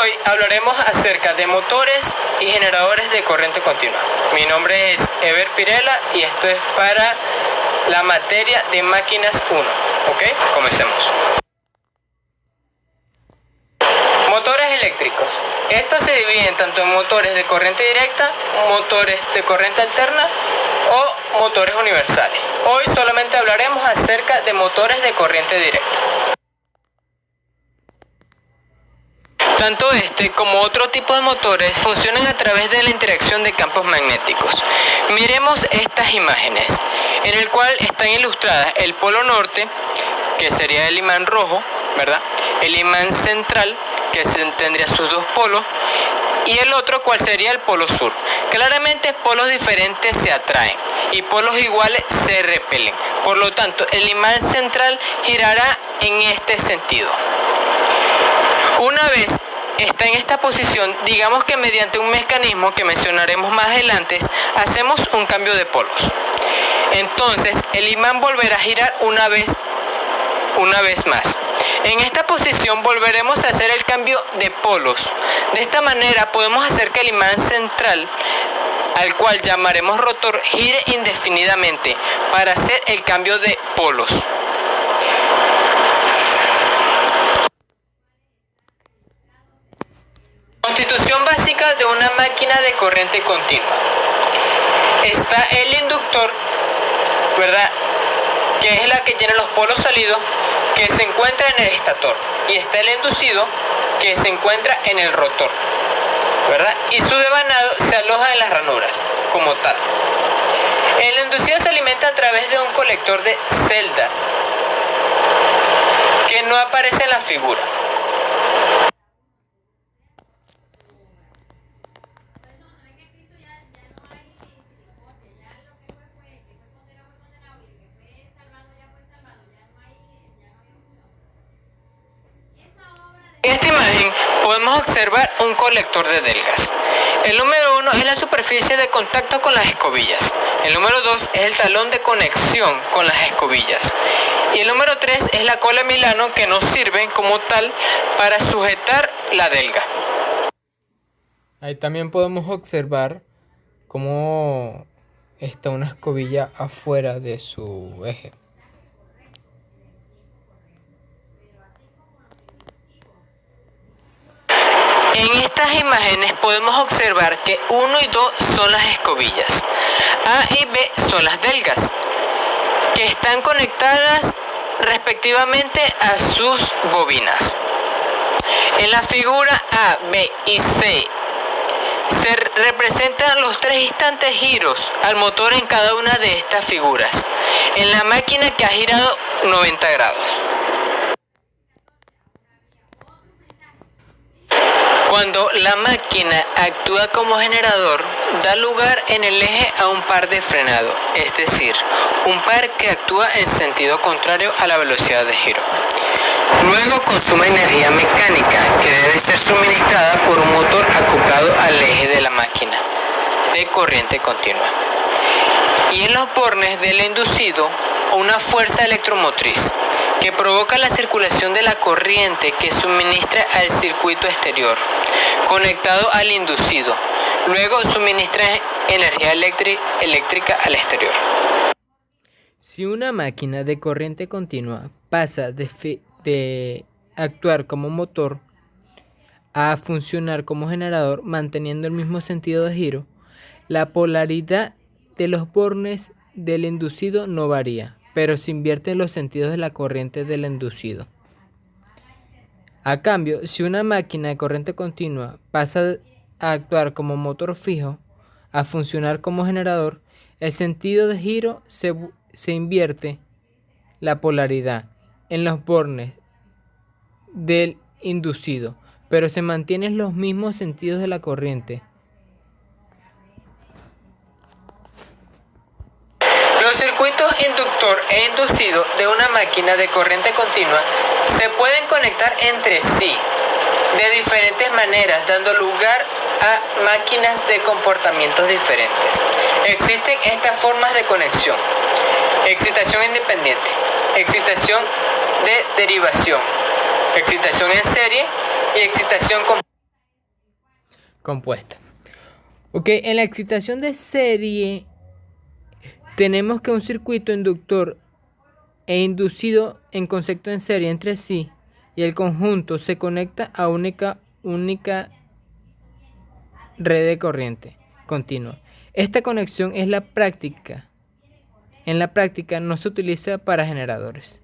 hoy hablaremos acerca de motores y generadores de corriente continua. Mi nombre es Ever Pirela y esto es para la materia de máquinas 1. ¿Ok? Comencemos. Motores eléctricos. Estos se dividen tanto en motores de corriente directa, motores de corriente alterna o motores universales. Hoy solamente hablaremos acerca de motores de corriente directa. Tanto este como otro tipo de motores funcionan a través de la interacción de campos magnéticos. Miremos estas imágenes, en el cual están ilustradas el polo norte, que sería el imán rojo, ¿verdad? El imán central, que tendría sus dos polos, y el otro, cual sería el polo sur. Claramente polos diferentes se atraen y polos iguales se repelen. Por lo tanto, el imán central girará en este sentido. Una vez está en esta posición, digamos que mediante un mecanismo que mencionaremos más adelante, hacemos un cambio de polos. Entonces, el imán volverá a girar una vez más. En esta posición volveremos a hacer el cambio de polos. De esta manera podemos hacer que el imán central, al cual llamaremos rotor, gire indefinidamente para hacer el cambio de polos. Constitución básica de una máquina de corriente continua. Está el inductor, ¿verdad?, que es la que tiene los polos salidos, que se encuentra en el estator, y está el inducido, que se encuentra en el rotor, ¿verdad? Y su devanado se aloja en las ranuras, como tal. El inducido se alimenta a través de un colector de celdas, que no aparece en la figura. En esta imagen podemos observar un colector de delgas. El número 1 es la superficie de contacto con las escobillas. El número 2 es el talón de conexión con las escobillas. Y el número 3 es la cola Milano, que nos sirve como tal para sujetar la delga. Ahí también podemos observar cómo está una escobilla afuera de su eje. En estas imágenes podemos observar que 1 y 2 son las escobillas, A y B son las delgas, que están conectadas respectivamente a sus bobinas. En la figura A, B y C se representan los 3 instantes giros al motor en cada una de estas figuras, en la máquina que ha girado 90 grados. Cuando la máquina actúa como generador, da lugar en el eje a un par de frenado, es decir, un par que actúa en sentido contrario a la velocidad de giro. Luego consume energía mecánica que debe ser suministrada por un motor acoplado al eje de la máquina de corriente continua. Y en los bornes del inducido, una fuerza electromotriz que provoca la circulación de la corriente que suministra al circuito exterior, conectado al inducido. Luego suministra energía eléctrica al exterior. Si una máquina de corriente continua pasa de actuar como motor a funcionar como generador manteniendo el mismo sentido de giro, la polaridad de los bornes del inducido no varía, pero se invierten los sentidos de la corriente del inducido. A cambio, si una máquina de corriente continua pasa a actuar como motor fijo a funcionar como generador, el sentido de giro se invierte la polaridad en los bornes del inducido, pero se mantienen los mismos sentidos de la corriente. Los circuitos inductor e inducido de una máquina de corriente continua se pueden conectar entre sí de diferentes maneras, dando lugar a máquinas de comportamientos diferentes. Existen estas formas de conexión: excitación independiente, excitación de derivación, excitación en serie y excitación complementaria. compuesta. Ok, en la excitación de serie tenemos que un circuito inductor e inducido en concepto en serie entre sí y el conjunto se conecta a única red de corriente continua. Esta conexión es la práctica. En la práctica no se utiliza para generadores.